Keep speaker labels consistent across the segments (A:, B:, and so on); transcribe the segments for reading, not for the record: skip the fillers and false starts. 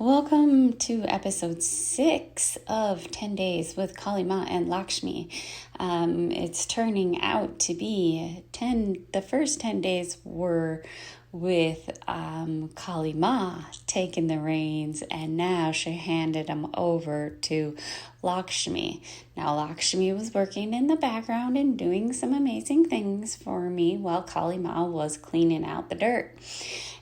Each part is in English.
A: Welcome to episode 6 of 10 Days with Kali Ma and Lakshmi. It's turning out to be the first 10 days were with Kali Ma taking the reins, and now she handed them over to Lakshmi. Now Lakshmi was working in the background and doing some amazing things for me while Kali Ma was cleaning out the dirt.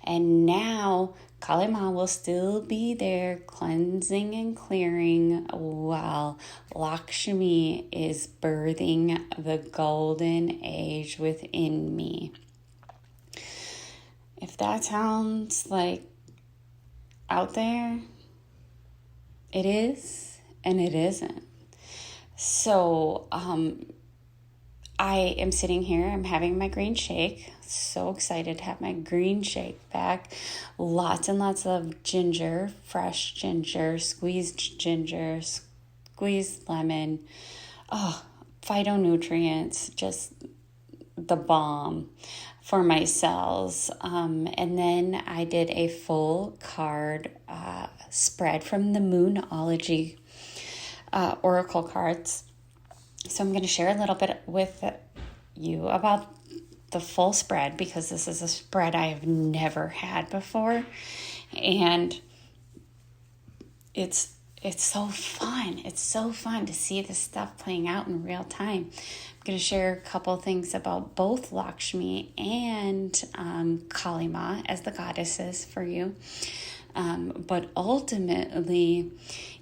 A: And now Kali Ma will still be there cleansing and clearing while Lakshmi is birthing the golden age within me. If that sounds like out there, it is and it isn't. So I am sitting here, I'm having my green shake. So excited to have my green shake back. Lots and lots of ginger, fresh ginger, squeezed lemon. Phytonutrients, just the bomb for my cells. And then I did a full card spread from the Moonology oracle cards. So I'm going to share a little bit with you about the full spread, because this is a spread I have never had before, and it's so fun. It's so fun to see this stuff playing out in real time. I'm going to share a couple things about both Lakshmi and Kali Ma as the goddesses for you. But ultimately,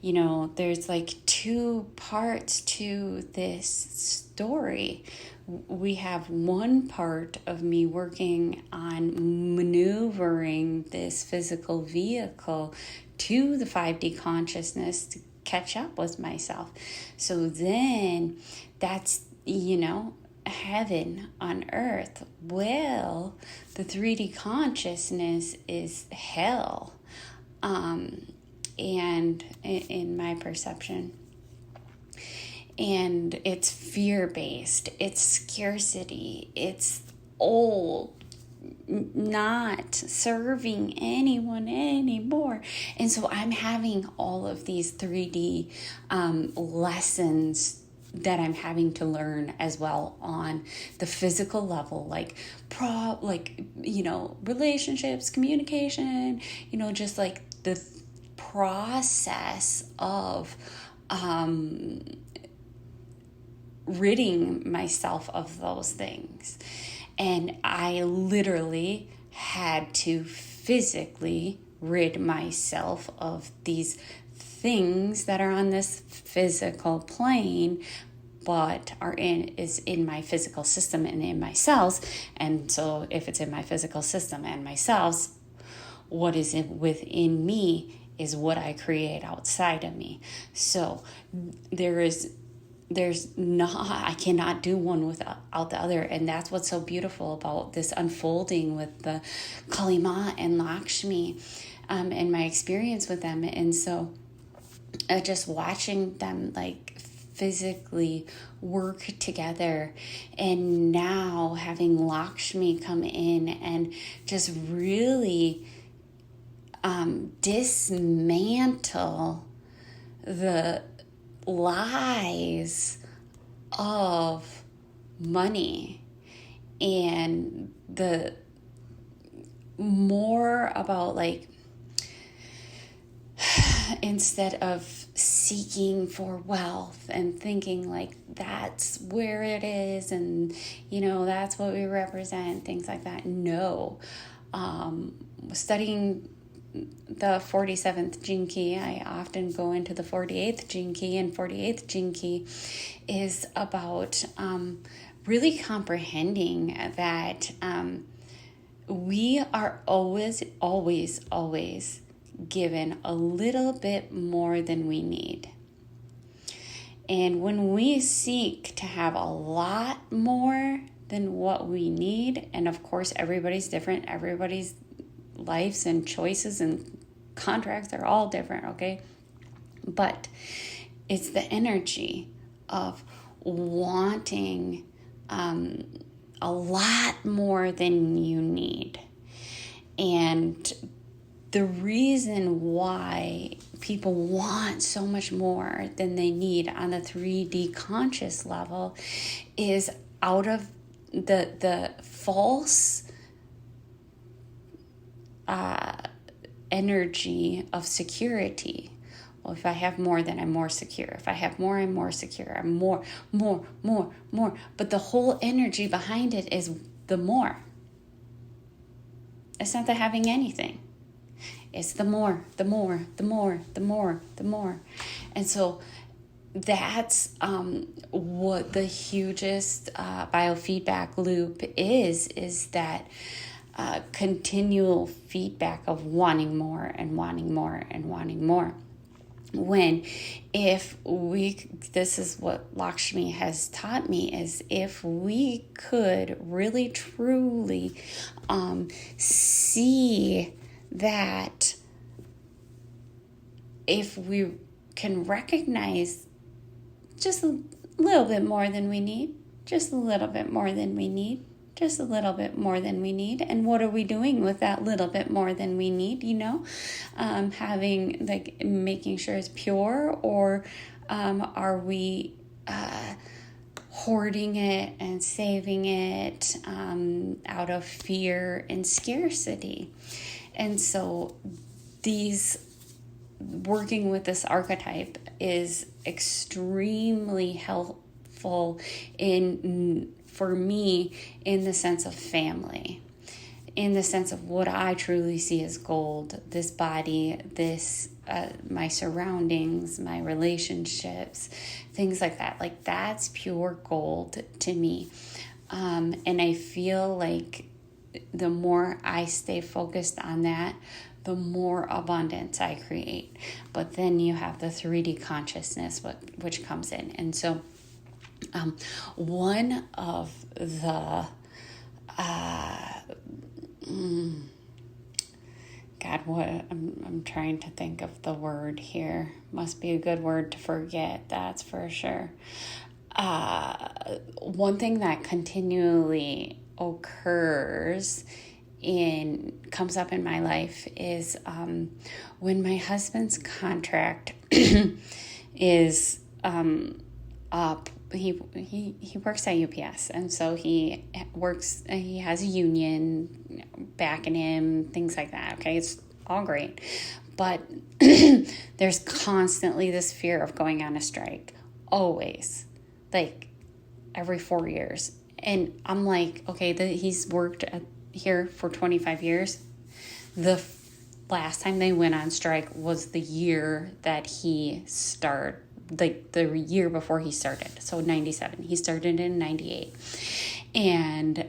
A: there's like two parts to this story. We have one part of me working on maneuvering this physical vehicle to the 5D consciousness to catch up with myself. So then that's, heaven on earth. Well, the 3D consciousness is hell. And in my perception. And it's fear-based, it's scarcity, it's old, not serving anyone anymore. And so I'm having all of these 3D lessons that I'm having to learn as well on the physical level, like relationships, communication, just like the process of ridding myself of those things. And I literally had to physically rid myself of these things that are on this physical plane, but is in my physical system and in my cells. And so if it's in my physical system and my cells, what is within me is what I create outside of me. So I cannot do one without the other. And that's what's so beautiful about this unfolding with the Kali Ma and Lakshmi, and my experience with them. And so just watching them like physically work together, and now having Lakshmi come in and just really dismantle the lies of money, and the more about like, instead of seeking for wealth and thinking like that's where it is and that's what we represent, things like that. No. Studying the 47th gene key, I often go into the 48th gene key, and 48th gene key is about really comprehending that we are always given a little bit more than we need. And when we seek to have a lot more than what we need, and of course everybody's different, everybody's lives and choices and contracts are all different, okay? But it's the energy of wanting a lot more than you need. And the reason why people want so much more than they need on the 3D conscious level is out of the false energy of security. Well, if I have more, then I'm more secure. If I have more, I'm more secure. I'm more. But the whole energy behind it is the more. It's not the having anything. It's the more. And so that's what the hugest biofeedback loop is that continual feedback of wanting more and wanting more and wanting more. This is what Lakshmi has taught me, is if we could really truly see that, if we can recognize just a little bit more than we need, just a little bit more than we need, just a little bit more than we need. And what are we doing with that little bit more than we need, having, like, making sure it's pure, or are we hoarding it and saving it out of fear and scarcity? And so working with this archetype is extremely helpful for me in the sense of family, in the sense of what I truly see as gold: this body, my surroundings, my relationships, things like that. Like, that's pure gold to me. And I feel like the more I stay focused on that, the more abundance I create. But then you have the 3D consciousness, which comes in. And so one of the I'm trying to think of the word here. Must be a good word to forget, that's for sure. One thing that continually occurs comes up in my life is when my husband's contract is up. He works at UPS, and so he has a union backing him, things like that. Okay, it's all great, but there's constantly this fear of going on a strike, always, like every 4 years. And I'm like, okay, he's worked here for 25 years. The last time they went on strike was the year that he started, like the year before he started. So 97. He started in 98. And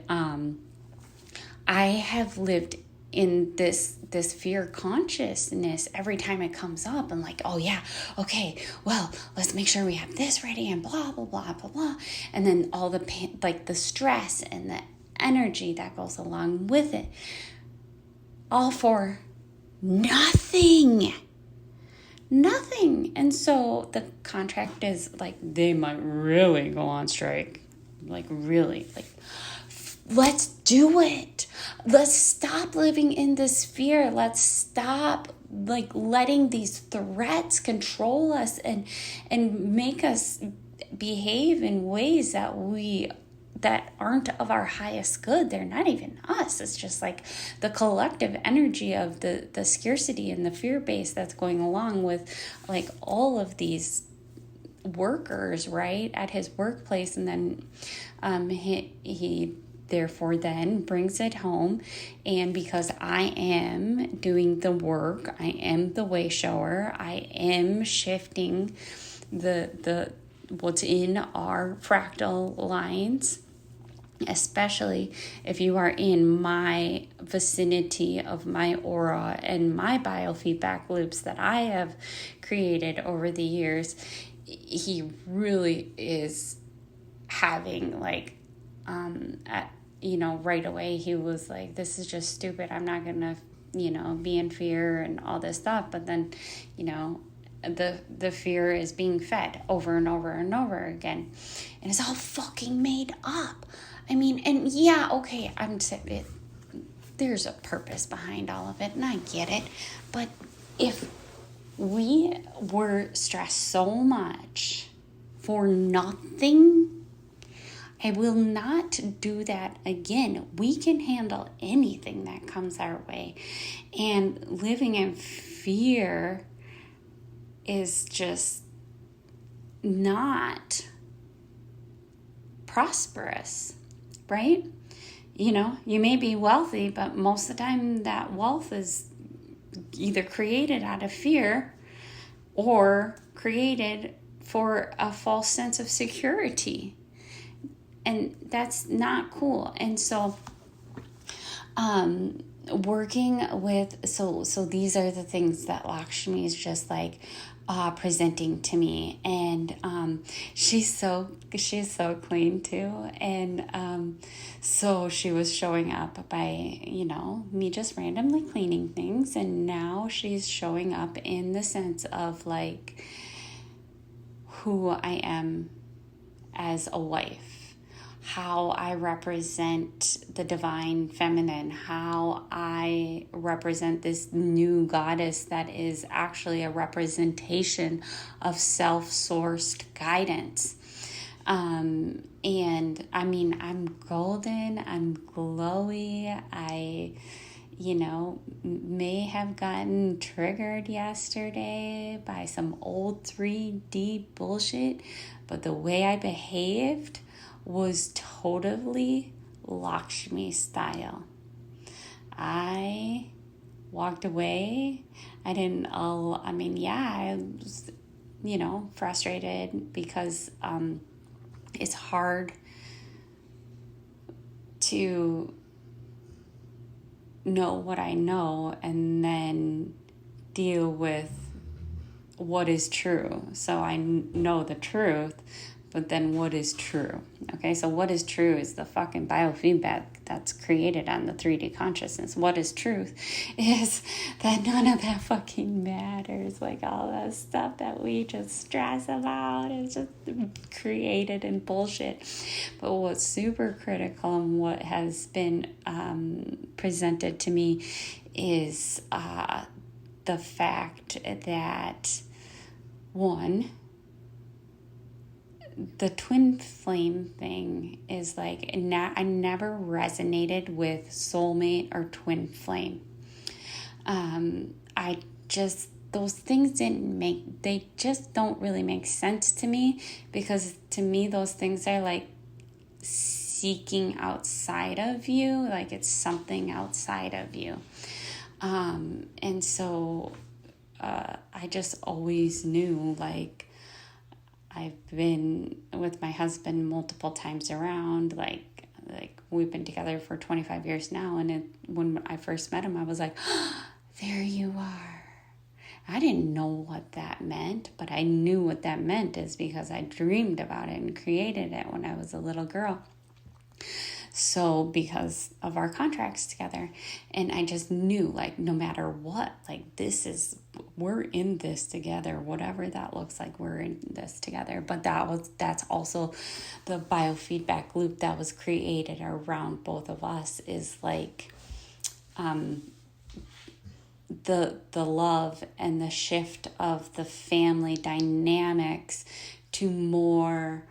A: I have lived in this fear consciousness every time it comes up. I'm like, oh yeah, okay, well, let's make sure we have this ready, and blah blah blah blah blah. And then all the pain, like the stress and the energy that goes along with it, all for nothing. And so the contract is like, they might really go on strike, like really, like, let's do it. Let's stop living in this fear. Let's stop like letting these threats control us and make us behave in ways that aren't of our highest good. They're not even us. It's just like the collective energy of the scarcity and the fear base that's going along with like all of these workers, right, at his workplace. And then he therefore then brings it home. And because I am doing the work, I am the way shower, I am shifting the what's in our fractal lines, especially if you are in my vicinity of my aura and my biofeedback loops that I have created over the years. He really is having like, right away he was like, this is just stupid. I'm not going to, be in fear and all this stuff. But then, the fear is being fed over and over and over again. And it's all fucking made up. I mean, and yeah, okay, there's a purpose behind all of it, and I get it. But if we were stressed so much for nothing, I will not do that again. We can handle anything that comes our way. And living in fear is just not prosperous, right? You know, you may be wealthy, but most of the time that wealth is either created out of fear or created for a false sense of security. And that's not cool. And so working with, so these are the things that Lakshmi is just like presenting to me. And she's so clean too. And so she was showing up by, you know, me just randomly cleaning things. And now she's showing up in the sense of like who I am as a wife, how I represent the divine feminine, how I represent this new goddess that is actually a representation of self-sourced guidance. And I mean, I'm golden, I'm glowy, I, you know, may have gotten triggered yesterday by some old 3D bullshit, but the way I behaved was totally Lakshmi style. I walked away. I was, you know, frustrated because it's hard to know what I know and then deal with what is true. So I know the truth, but then what is true? Okay, so what is true is the fucking biofeedback that's created on the 3D consciousness. What is truth is that none of that fucking matters. Like all that stuff that we just stress about is just created in bullshit. But what's super critical and what has been presented to me is the fact that, one, the twin flame thing is like, I never resonated with soulmate or twin flame. Those things they just don't really make sense to me, because to me, those things are like seeking outside of you, like it's something outside of you. And so, I just always knew, like, I've been with my husband multiple times around, like we've been together for 25 years now. And when I first met him, I was like, oh, there you are. I didn't know what that meant, but I knew what that meant is because I dreamed about it and created it when I was a little girl. So because of our contracts together, and I just knew, like, no matter what, like, we're in this together, whatever that looks like, we're in this together. But that's also the biofeedback loop that was created around both of us, is like, the love and the shift of the family dynamics to more,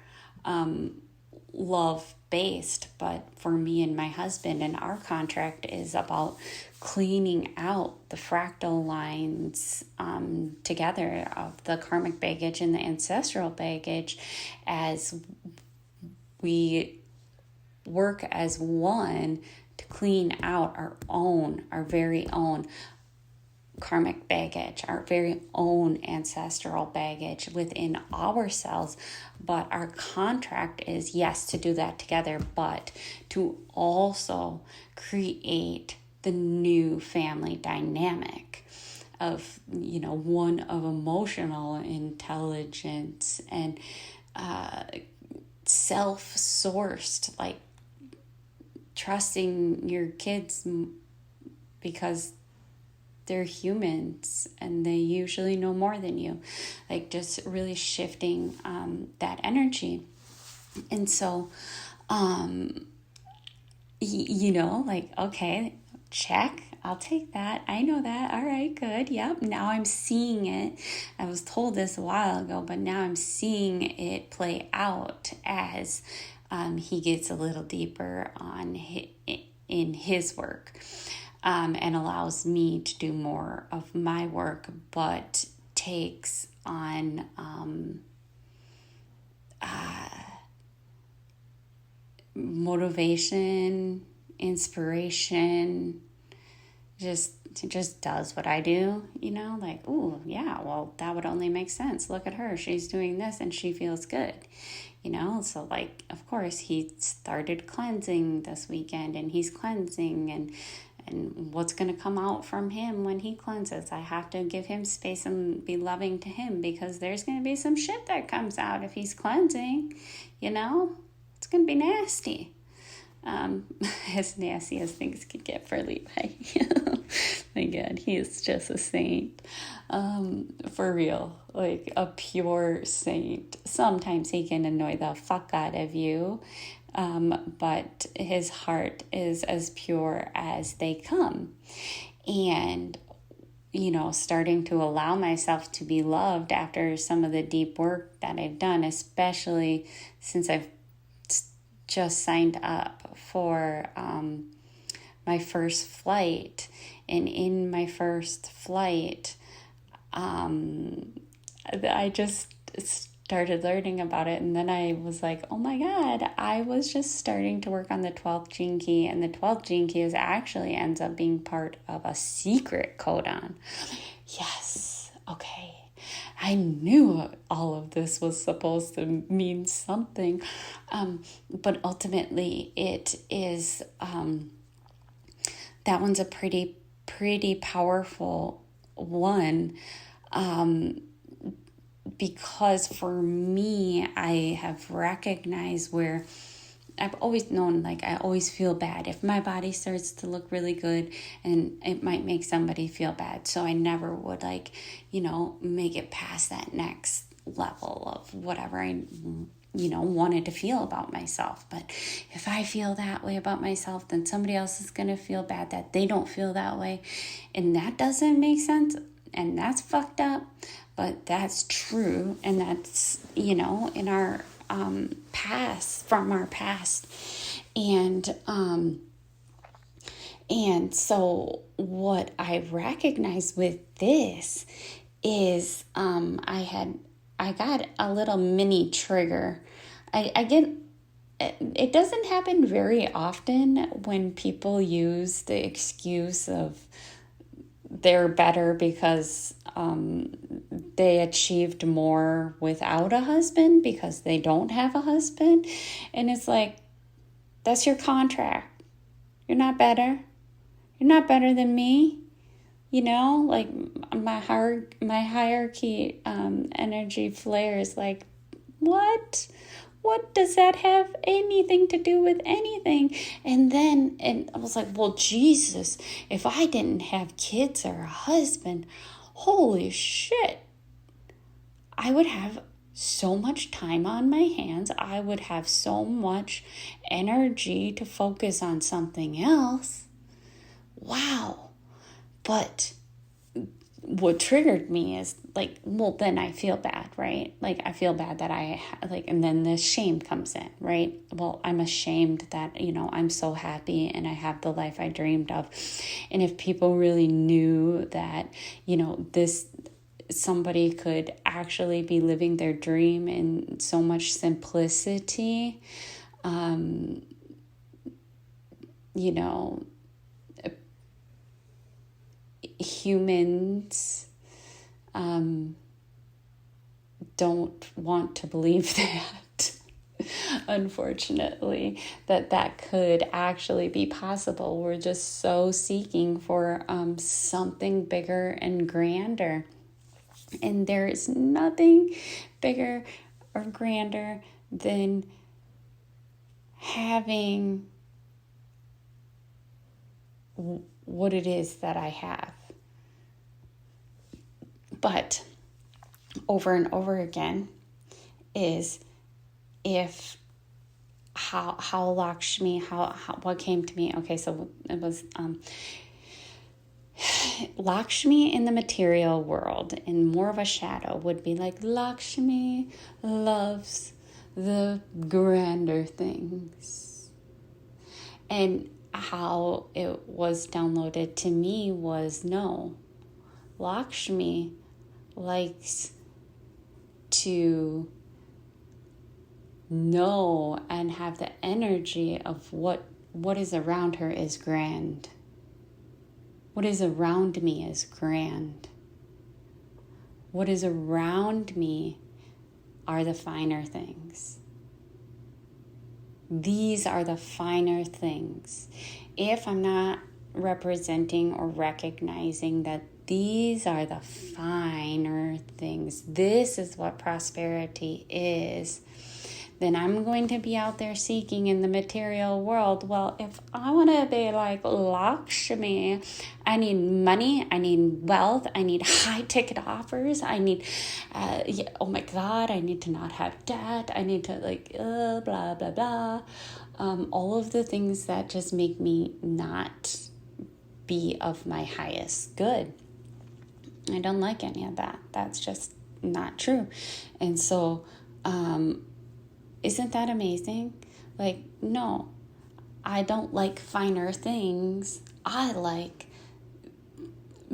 A: love based. But for me and my husband, and our contract is about cleaning out the fractal lines together of the karmic baggage and the ancestral baggage, as we work as one to clean out our very own karmic baggage, our very own ancestral baggage within ourselves. But our contract is, yes, to do that together, but to also create the new family dynamic of, you know, one of emotional intelligence and self-sourced, like trusting your kids because they're humans and they usually know more than you, like just really shifting that energy. And so, you know, like, okay, check. I'll take that. I know that. All right, good. Yep. Now I'm seeing it. I was told this a while ago, but now I'm seeing it play out as he gets a little deeper in his work, and allows me to do more of my work, but takes on motivation, inspiration, just does what I do, like, ooh, yeah, well, that would only make sense. Look at her. She's doing this and she feels good, So like, of course, he started cleansing this weekend, and he's cleansing, and what's going to come out from him when he cleanses. I have to give him space and be loving to him, because there's going to be some shit that comes out if he's cleansing, It's going to be nasty. As nasty as things could get for Levi. My God, he is just a saint. For real, like a pure saint. Sometimes he can annoy the fuck out of you, but his heart is as pure as they come. And, starting to allow myself to be loved after some of the deep work that I've done, especially since I've just signed up for my first flight. And in my first flight, I just started learning about it. And then I was like, oh my God, I was just starting to work on the 12th gene key. And the 12th gene key actually ends up being part of a secret codon. Yes. Okay. I knew all of this was supposed to mean something. But ultimately it is, that one's a pretty powerful one. Because for me, I have recognized where I've always known, like, I always feel bad if my body starts to look really good, and it might make somebody feel bad. So I never would, like, make it past that next level of whatever I, wanted to feel about myself. But if I feel that way about myself, then somebody else is going to feel bad that they don't feel that way. And that doesn't make sense. And that's fucked up. But that's true. And that's, in our past, from our past. And so what I recognize with this is I got a little mini trigger. It doesn't happen very often when people use the excuse of they're better because they achieved more without a husband because they don't have a husband. And it's like, that's your contract. You're not better. You're not better than me. Like my hierarchy energy flares like, what? What does that have anything to do with anything? And I was like, well, Jesus, if I didn't have kids or a husband, holy shit, I would have so much time on my hands. I would have so much energy to focus on something else. Wow. But what triggered me is like, well, then I feel bad, right? Like, I feel bad that and then the shame comes in, right? Well, I'm ashamed that, I'm so happy and I have the life I dreamed of. And if people really knew that, somebody could actually be living their dream in so much simplicity, humans don't want to believe that, unfortunately, that could actually be possible. We're just so seeking for something bigger and grander. And there is nothing bigger or grander than having what it is that I have. But over and over again is, if how Lakshmi, how what came to me. Okay, so it was Lakshmi in the material world, in more of a shadow, would be like Lakshmi loves the grander things. And how it was downloaded to me was, no, Lakshmi likes to know and have the energy of what is around her is grand. What is around me is grand. What is around me are the finer things. These are the finer things. If I'm not representing or recognizing that these are the finer things, this is what prosperity is, then I'm going to be out there seeking in the material world. Well, if I want to be like Lakshmi, I need money, I need wealth, I need high ticket offers, I need, oh my God, I need to not have debt, I need to blah, blah, blah. All of the things that just make me not be of my highest good. I don't like any of that. That's just not true. And so, isn't that amazing? Like, no, I don't like finer things. I like,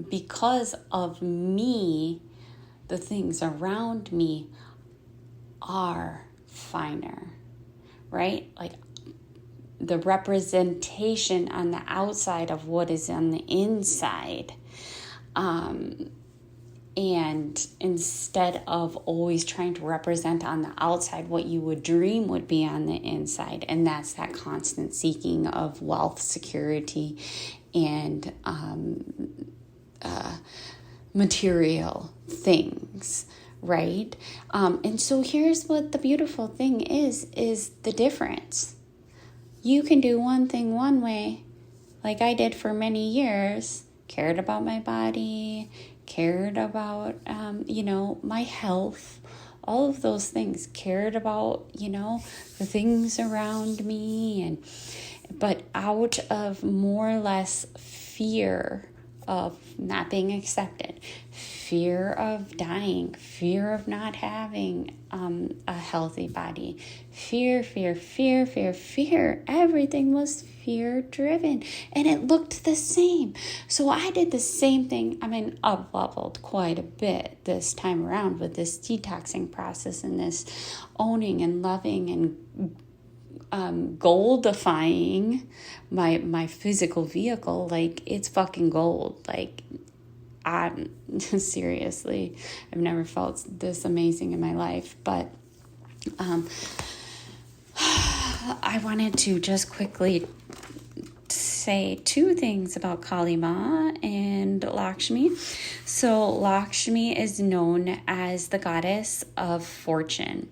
A: because of me, the things around me are finer, right? Like the representation on the outside of what is on the inside. And instead of always trying to represent on the outside what you would dream would be on the inside. And that's that constant seeking of wealth, security, and material things, right? And so here's what the beautiful thing is the difference. You can do one thing one way, like I did for many years, cared about my body, cared about, my health, all of those things, cared about, the things around me, but out of more or less fear of not being accepted, fear of dying, fear of not having a healthy body, fear. Everything was fear driven, and it looked the same. So I did the same thing. I mean, I've leveled quite a bit this time around with this detoxing process and this owning and loving and goldifying my physical vehicle. Like, it's fucking gold. Like, I'm seriously, I've never felt this amazing in my life. But I wanted to just quickly say two things about Kali Ma and Lakshmi. So Lakshmi is known as the goddess of fortune.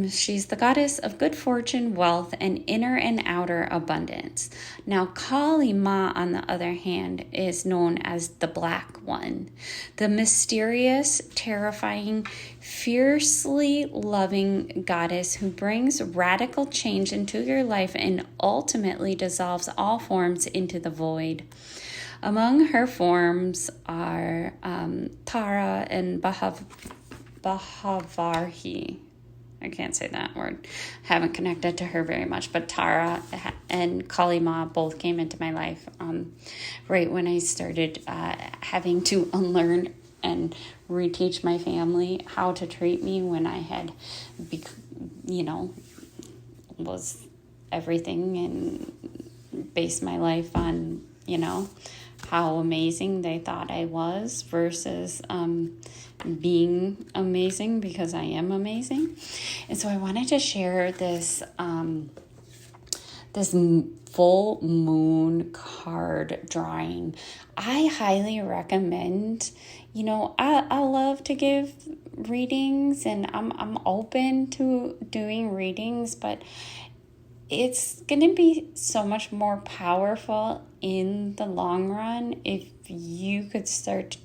A: She's the goddess of good fortune, wealth, and inner and outer abundance. Now, Kali Ma, on the other hand, is known as the Black One, the mysterious, terrifying, fiercely loving goddess who brings radical change into your life and ultimately dissolves all forms into the void. Among her forms are Tara and Bahavarhi. I can't say that word. Haven't connected to her very much, but Tara and Kali Ma both came into my life right when I started having to unlearn and reteach my family how to treat me when I had, was everything and based my life on, how amazing they thought I was versus being amazing, because I am amazing. And so I wanted to share this this full moon card drawing. I highly recommend, I love to give readings, and I'm open to doing readings, but it's going to be so much more powerful in the long run if you could start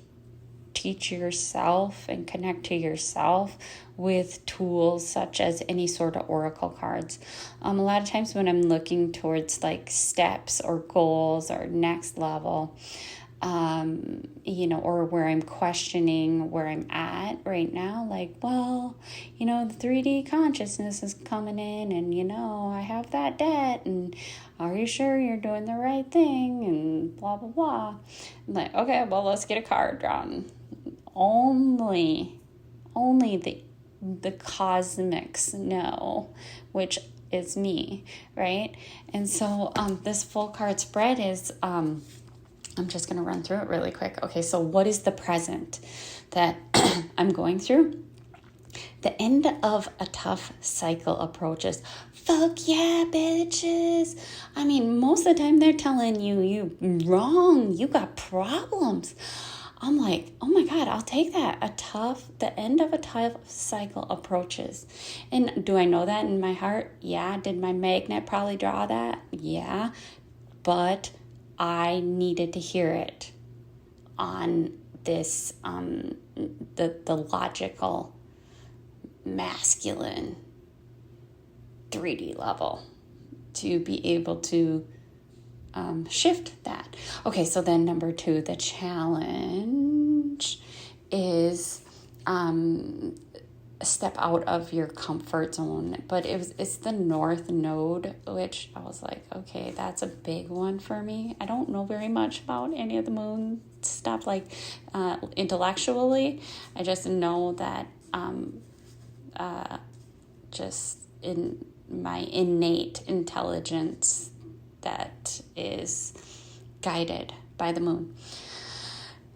A: teach yourself and connect to yourself with tools such as any sort of oracle cards. A lot of times when I'm looking towards like steps or goals or next level, or where I'm questioning where I'm at right now, like, well, the 3D consciousness is coming in and, I have that debt and are you sure you're doing the right thing and blah, blah, blah. I'm like, okay, well, let's get a card drawn. Only the cosmics know, which is me, right? And so this full card spread is... I'm just going to run through it really quick. Okay, so what is the present that I'm going through? The end of a tough cycle approaches. Fuck yeah, bitches. I mean, most of the time they're telling you wrong. You got problems. I'm like, oh my God, I'll take that. The end of a tough cycle approaches. And do I know that in my heart? Yeah. Did my magnet probably draw that? Yeah. But I needed to hear it on this, the logical, masculine 3D level to be able to shift that. Okay, so then number 2, the challenge is step out of your comfort zone, but it's the North Node, which I was like, okay, that's a big one for me. I don't know very much about any of the moon stuff, like intellectually. I just know that just in my innate intelligence that is guided by the moon.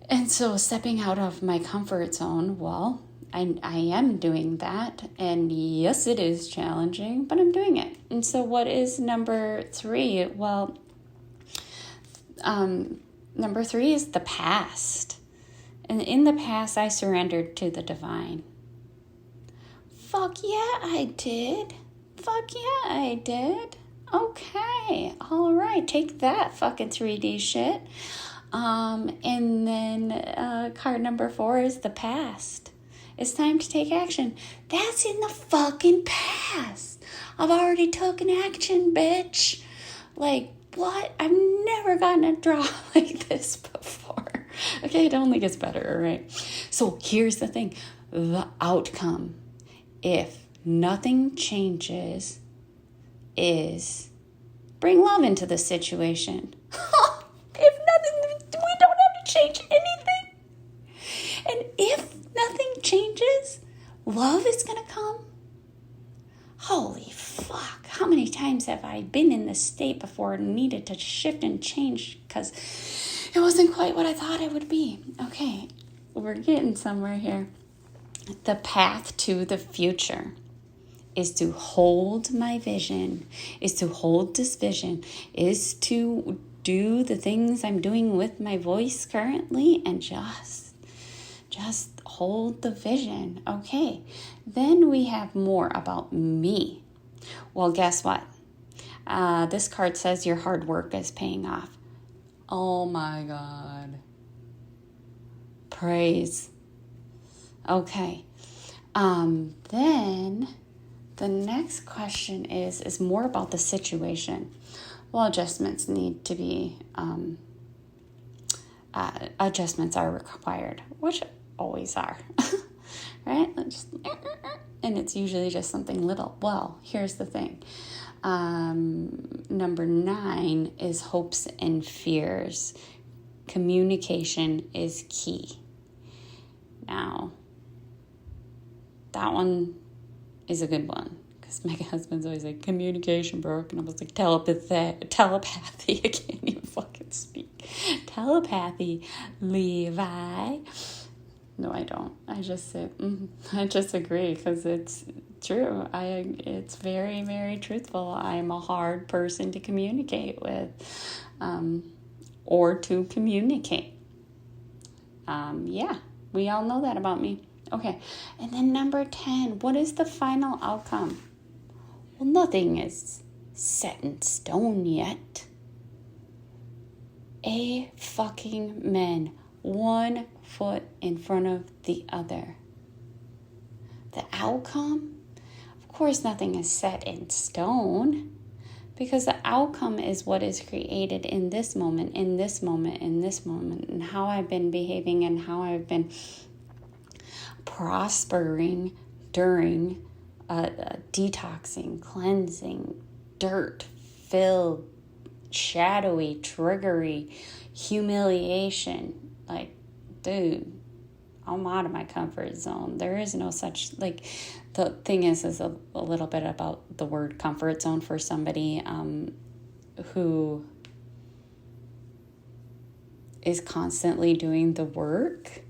A: And so stepping out of my comfort zone, well, I am doing that, and yes, it is challenging, but I'm doing it. And so what is number 3? Well, number 3 is the past. And in the past, I surrendered to the divine. Fuck yeah, I did. Okay, all right, take that fucking 3D shit. And then card number 4 is the past. It's time to take action. That's in the fucking past. I've already taken action, bitch. Like, what? I've never gotten a draw like this before. Okay, it only gets better, right? So here's the thing. The outcome, if nothing changes, is bring love into the situation. If nothing, we don't have to change anything. And if nothing changes, love is going to come. Holy fuck. How many times have I been in this state before and needed to shift and change because it wasn't quite what I thought it would be? Okay, we're getting somewhere here. The path to the future is to hold my vision, is to hold this vision, is to do the things I'm doing with my voice currently and just hold the vision. Okay, then we have more about me. Well, guess what? This card says your hard work is paying off. Oh my God. Praise. Okay. Then the next question is more about the situation. Well, adjustments need to be, adjustments are required, which always are, right? And it's usually just something little. Well, here's the thing. Number 9 is hopes and fears. Communication is key. Now, that one is a good one. Because my husband's always like, communication broke. And I was like, telepathy. I can't even fucking speak. Telepathy, Levi. No, I don't. I just say, I just agree because it's true. It's very, very truthful. I'm a hard person to communicate with or to communicate. Yeah, we all know that about me. Okay, and then number 10, what is the final outcome? Well, nothing is set in stone yet. A fucking men. One foot in front of the other. The outcome, of course, nothing is set in stone, because the outcome is what is created in this moment, in this moment, in this moment, and how I've been behaving and how I've been prospering during detoxing, cleansing, dirt-filled, shadowy, triggery, humiliation. Like, dude, I'm out of my comfort zone. There is no such, like, the thing is a little bit about the word comfort zone for somebody who is constantly doing the work.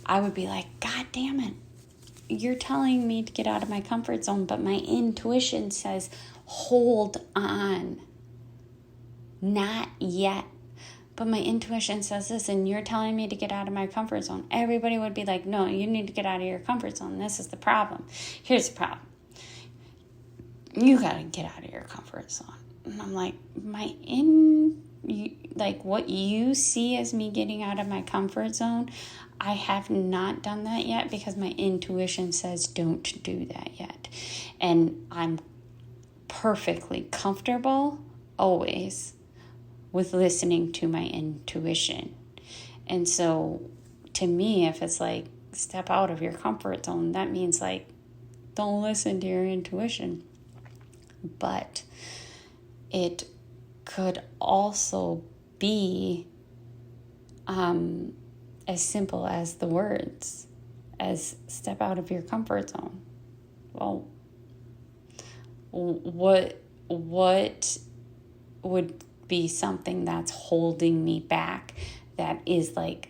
A: I would be like, God damn it, you're telling me to get out of my comfort zone, but my intuition says, hold on. Not yet. But my intuition says this, and you're telling me to get out of my comfort zone. Everybody would be like, no, you need to get out of your comfort zone. This is the problem. Here's the problem. You got to get out of your comfort zone. And I'm like, what you see as me getting out of my comfort zone, I have not done that yet, because my intuition says don't do that yet. And I'm perfectly comfortable always with listening to my intuition. And so to me, if it's like, step out of your comfort zone, that means like, don't listen to your intuition. But it could also be as simple as the words, as step out of your comfort zone. Well, what would be something that's holding me back, that is like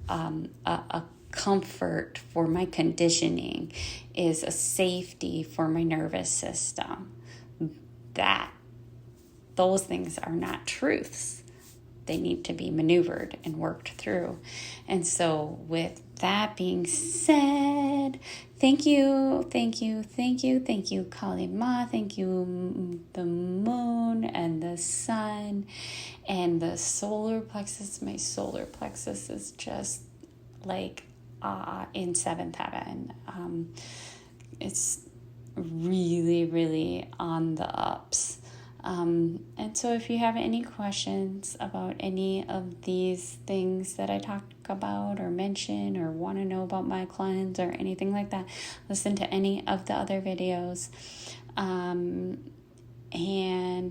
A: a comfort for my conditioning, is a safety for my nervous system? Those things are not truths. They need to be maneuvered and worked through. And so with that being said, thank you, Kali Ma. Thank you, the moon and the sun and the solar plexus. My solar plexus is just like in seventh heaven. It's really, really on the ups. And so if you have any questions about any of these things that I talk about or mention, or want to know about my clients or anything like that, listen to any of the other videos. And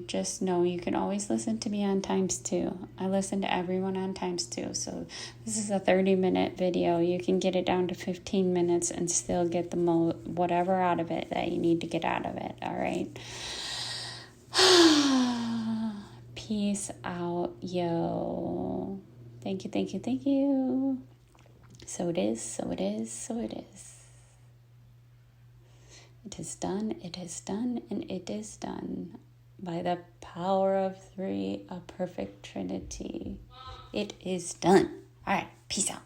A: just know you can always listen to me on ×2. I listen to everyone on ×2. So this is a 30-minute video. You can get it down to 15 minutes and still get the whatever out of it that you need to get out of it. All right. Peace out, yo. Thank you. So it is. It is done, and it is done. By the power of 3, a perfect Trinity. It is done. All right, peace out.